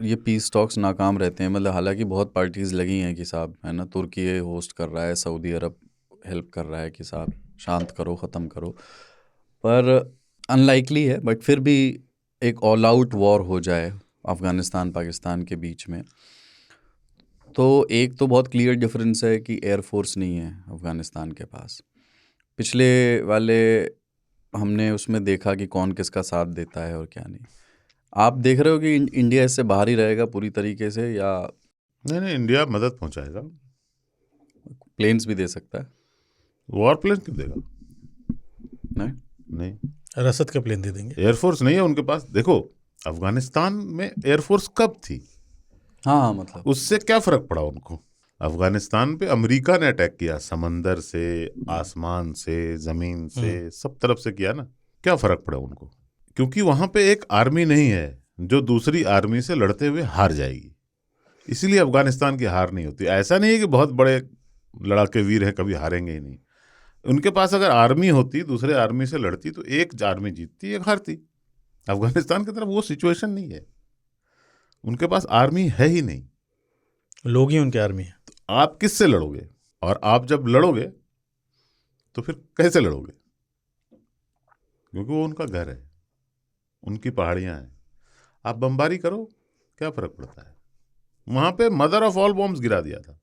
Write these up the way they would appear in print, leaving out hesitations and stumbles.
ये peace talks नाकाम रहते हैं, मतलब हालांकि बहुत पार्टीज़ लगी हैं कि साहब है ना, तुर्की ये होस्ट कर रहा है, सऊदी अरब हेल्प कर रहा है कि साहब शांत करो, ख़त्म करो, पर अनलाइकली है। बट फिर भी एक ऑल आउट वॉर हो जाए अफ़गानिस्तान पाकिस्तान के बीच में, तो एक तो बहुत क्लियर डिफरेंस है कि एयरफोर्स नहीं है अफ़गानिस्तान के पास। पिछले वाले हमने उसमें देखा कि कौन किसका साथ देता है और क्या नहीं। आप देख रहे हो कि इंडिया इससे बाहर ही रहेगा पूरी तरीके से, या नहीं नहीं, इंडिया मदद पहुंचाएगा। प्लेन्स भी दे सकता है? वॉर प्लेन क्यों देगा? नहीं। नहीं, रसद का प्लेन दे देंगे। एयरफोर्स नहीं है उनके पास। देखो, अफगानिस्तान में एयरफोर्स कब थी? हाँ हाँ, मतलब उससे क्या फर्क पड़ा उनको? अफगानिस्तान पे अमेरिका ने अटैक किया, समंदर से, आसमान से, जमीन से, सब तरफ से किया ना। क्या फर्क पड़ा उनको? क्योंकि वहां पे एक आर्मी नहीं है जो दूसरी आर्मी से लड़ते हुए हार जाएगी, इसीलिए अफगानिस्तान की हार नहीं होती। ऐसा नहीं है कि बहुत बड़े लड़ाके वीर हैं, कभी हारेंगे ही नहीं। उनके पास अगर आर्मी होती, दूसरे आर्मी से लड़ती, तो एक आर्मी जीतती, एक हारती। अफगानिस्तान की तरफ वो सिचुएशन नहीं है, उनके पास आर्मी है ही नहीं। लोग ही उनके आर्मी है। आप किससे लड़ोगे? और आप जब लड़ोगे तो फिर कैसे लड़ोगे? क्योंकि वो उनका घर है, उनकी पहाड़ियां हैं। आप बमबारी करो, क्या फर्क पड़ता है? वहां पे मदर ऑफ ऑल बॉम्ब्स गिरा दिया था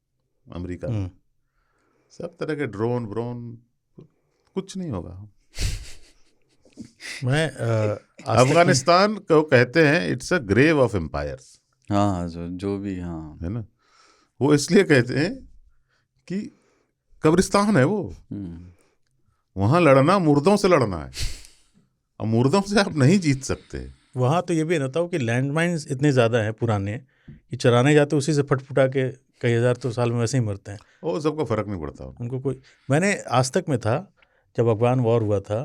अमेरिका ने। सब तरह के ड्रोन ब्रोन, कुछ नहीं होगा। मैं अफगानिस्तान को कहते हैं it's a grave of empires, हाँ हाँ, जो भी, हाँ। है ना। वो इसलिए कहते हैं कि कब्रिस्तान है वो, वहां लड़ना मुर्दों से लड़ना है, और मुर्दों से आप नहीं जीत सकते। वहाँ तो ये भी रहता हो कि लैंड माइन्स इतने ज़्यादा हैं पुराने कि चराने जाते उसी से फटफुटा के कई हज़ार तो साल में वैसे ही मरते हैं। वो सबको फर्क नहीं पड़ता। उनको कोई, मैंने आज तक में था जब अफगान वॉर हुआ था,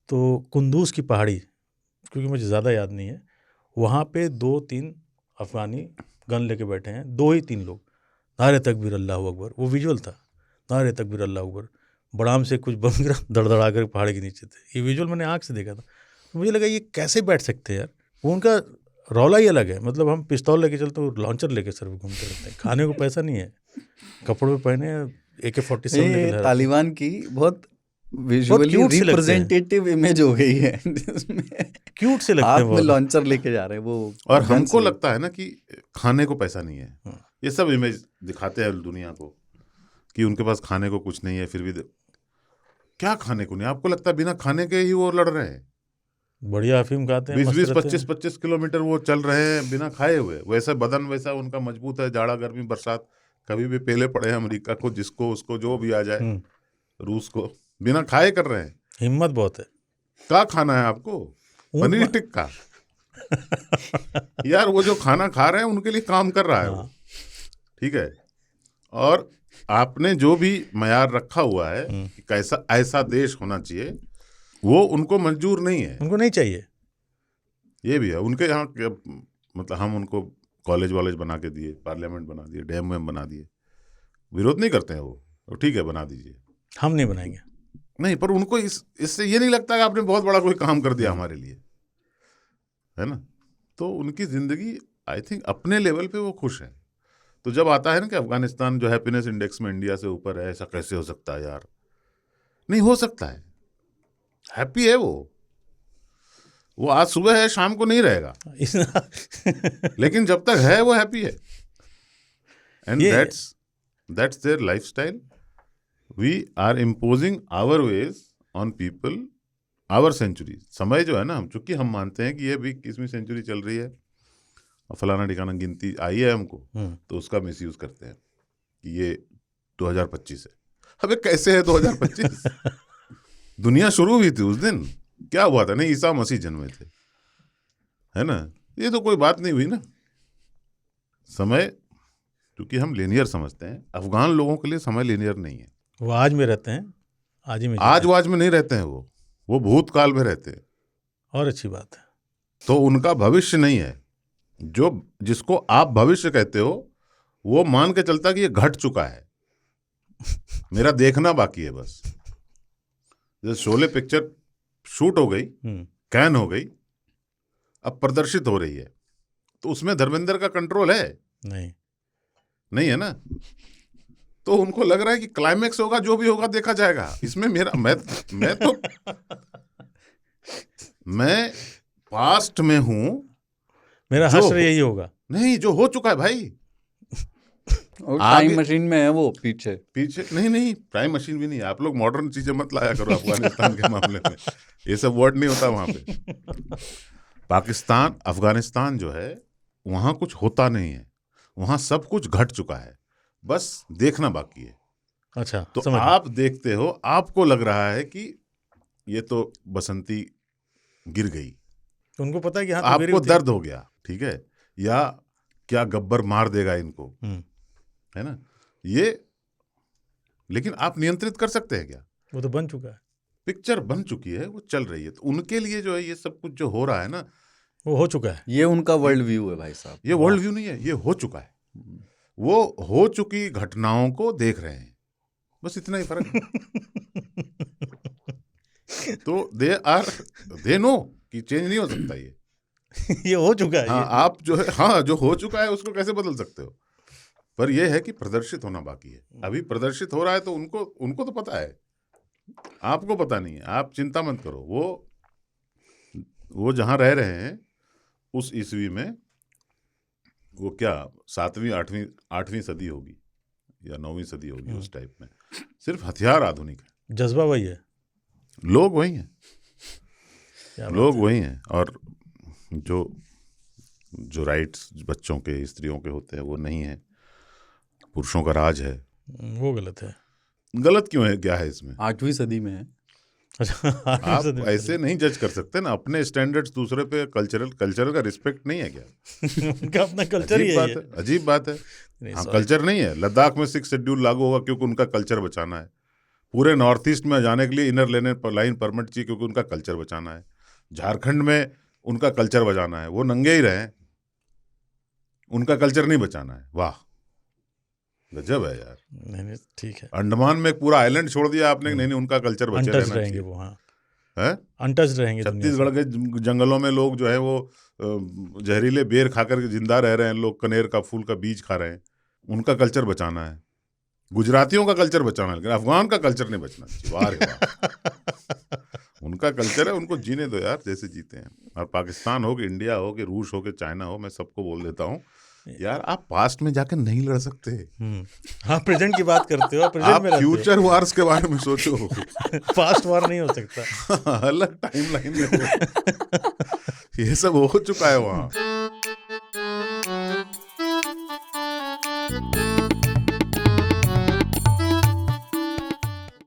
तो कुंदूज की पहाड़ी, क्योंकि मुझे ज़्यादा याद नहीं है, वहाँ पे 2-3 अफगानी गन लेके बैठे हैं, 2 ही 3 लोग, नारे तकबीर अल्लाह अकबर, वो विजुअल था, नारे तकबीर अल्लाह अकबर, बड़ाम से कुछ बम गिरा, दड़दड़ा कर पहाड़ के नीचे थे। ये विजुअल मैंने आँख से देखा था। तो मुझे लगा ये कैसे बैठ सकते हैं यार। वो उनका रौला ही अलग है। मतलब हम पिस्तौल लेके चलते हैं, लॉन्चर लेके सर पे घूमते रहते हैं, खाने को पैसा नहीं है, कपड़े पे पहने AK-47 लेके लहराते हैं। तालिबान की बहुत विजुअली क्यूट से लगते हैं। रिप्रेजेंटेटिव इमेज हो गई है जिसमें क्यूट से लगते हाथ हैं में बहुत। लॉन्चर लेके जा रहे हैं वो। और गन हमको से। लगता है ना कि खाने को पैसा नहीं है। ये सब इमेज दिखाते हैं दुनिया को कि उनके पास खाने को कुछ नहीं है, फिर भी क्या खाने को नहीं? आपको लगता है बिना खाने के ही वो लड़ रहे हैं? बढ़िया अफीम खाते हैं, 20-20, मस्त रहते हैं। 25-25 किलोमीटर वो चल रहे हैं बिना खाए हुए। वैसा बदन वैसा उनका मजबूत है, जाड़ा गर्मी बरसात कभी भी पेले पड़े हैं अमेरिका को, जिसको उसको जो भी आ जाए, रूस को, बिना खाए कर रहे हैं। हिम्मत बहुत है। क्या खाना है आपको? पनीर टिक्का। यार वो जो खाना खा रहे हैं उनके लिए काम कर रहा है वो, ठीक है। और आपने जो भी मयार रखा हुआ है कि कैसा ऐसा देश होना चाहिए, वो उनको मंजूर नहीं है, उनको नहीं चाहिए। ये भी है उनके यहाँ। मतलब हम उनको कॉलेज वॉलेज बना के दिए, पार्लियामेंट बना दिए, डैम वैम बना दिए, विरोध नहीं करते हैं वो, तो ठीक है बना दीजिए, हम नहीं बनाएंगे। नहीं, पर उनको इससे ये नहीं लगता कि आपने बहुत बड़ा कोई काम कर दिया हमारे लिए, है ना। तो उनकी जिंदगी आई थिंक अपने लेवल पे वो खुश है। तो जब आता है ना कि अफगानिस्तान जो हैप्पीनेस इंडेक्स में इंडिया से ऊपर है, ऐसा कैसे हो सकता है यार? नहीं हो सकता है, हैप्पी है वो आज सुबह है, शाम को नहीं रहेगा, लेकिन जब तक है वो हैप्पी है। And that's their lifestyle. We are imposing our ways on people, our century. समय जो है ना, हम चूंकि हम मानते हैं कि ये भी 21वीं सेंचुरी चल रही है और फलाना ठिकाना गिनती आई है हमको, तो उसका मिसयूज करते हैं कि ये 2025 है। अबे कैसे है 2025? दुनिया शुरू हुई थी उस दिन, क्या हुआ था? नहीं, ईसा मसीह जन्मे थे, है ना। ये तो कोई बात नहीं हुई ना। समय क्योंकि हम लीनियर समझते हैं, अफगान लोगों के लिए समय लीनियर नहीं है। वो आज में रहते हैं, आज ही में आज वाज में नहीं रहते हैं, वो भूतकाल में रहते हैं। और अच्छी बात है। तो उनका भविष्य नहीं है। जो जिसको आप भविष्य कहते हो वो मान के चलता कि ये घट चुका है, मेरा देखना बाकी है बस। जैसे शोले पिक्चर शूट हो गई, कैन हो गई, अब प्रदर्शित हो रही है, तो उसमें धर्मेंद्र का कंट्रोल है? नहीं है ना। तो उनको लग रहा है कि क्लाइमेक्स होगा, जो भी होगा देखा जाएगा। इसमें मैं पास्ट में हूं, मेरा हश्र यही होगा। नहीं, जो हो चुका है भाई। और टाइम मशीन में है वो पीछे नहीं, टाइम मशीन भी नहीं। आप लोग मॉडर्न चीजें मत लाया करो अफगानिस्तान के मामले में, ये सब वर्ड नहीं होता वहां पे। पाकिस्तान, अफगानिस्तान जो है, वहां कुछ होता नहीं है, वहां सब कुछ घट चुका है, बस देखना बाकी है। अच्छा, तो आप देखते हो, आपको लग रहा है कि ये तो बसंती गिर गई, उनको पता है कि हाँ, तो आपको दर्द हो गया, ठीक है, या क्या गब्बर मार देगा इनको, है ना ये। लेकिन आप नियंत्रित कर सकते हैं क्या? वो तो बन चुका है, पिक्चर बन चुकी है, वो चल रही है। तो उनके लिए जो है ये सब कुछ जो हो रहा है ना, वो हो चुका है। ये उनका वर्ल्ड व्यू है भाई साहब। ये वर्ल्ड व्यू नहीं है, ये हो चुका है। वो हो चुकी घटनाओं को देख रहे हैं, बस इतना ही फर्क है। तो दे नो कि चेंज नहीं हो सकता ये। ये हो चुका है। हाँ, आप जो है, हाँ, जो हो चुका है उसको कैसे बदल सकते हो? पर यह है कि प्रदर्शित होना बाकी है। अभी प्रदर्शित हो रहा है तो उनको तो पता है, आपको पता नहीं है। आप चिंता मत करो। वो जहां रह रहे हैं उस ईस्वी में, वो क्या 7वीं 8वीं सदी होगी या 9वीं सदी होगी, उस टाइप में। सिर्फ हथियार आधुनिक है, जज्बा वही है, लोग वही हैं, लोग वही हैं। और जो राइट्स बच्चों के, स्त्रियों के होते हैं वो नहीं है, पुरुषों का राज है। वो गलत है। गलत क्यों है? क्या है इसमें? 8वीं सदी में है। आप ऐसे नहीं जज कर सकते ना अपने स्टैंडर्ड्स दूसरे पे। कल्चरल का रिस्पेक्ट नहीं है क्या? उनका अपना कल्चर ही है। अजीब बात है। हाँ, कल्चर नहीं है। लद्दाख में 6 शेड्यूल लागू होगा क्योंकि उनका कल्चर बचाना है। पूरे नॉर्थ ईस्ट में जाने के लिए इनर लाइन परमिट चाहिए क्योंकि उनका कल्चर बचाना है। झारखंड में उनका कल्चर बचाना है, वो नंगे ही रहे, उनका कल्चर नहीं बचाना है। वाह, गजब है यार। नहीं, ठीक है। अंडमान में एक पूरा आइलैंड छोड़ दिया आपने। नहीं, उनका कल्चर बचे रहना चाहिए। वो हाँ है, अनटच्ड रहेंगे। छत्तीसगढ़ के जंगलों में लोग जो है वो जहरीले बेर खाकर जिंदा रह रहे हैं, लोग कनेर का फूल का बीज खा रहे हैं, उनका कल्चर बचाना है। गुजरातियों का कल्चर बचाना है, लेकिन अफगान का कल्चर नहीं बचना चाहिए। वाह रे वाह। उनका कल्चर है, उनको जीने दो यार, जैसे जीते हैं। और पाकिस्तान हो कि इंडिया हो कि रूस हो कि चाइना हो, मैं सबको बोल देता हूँ यार, आप पास्ट में जाकर नहीं लड़ सकते। हाँ, प्रेजेंट की बात करते हो, प्रेजेंट में फ्यूचर वार्स के बारे में सोचो। पास्ट वार नहीं हो सकता। अलग टाइमलाइन में ये सब हो चुका है वहां।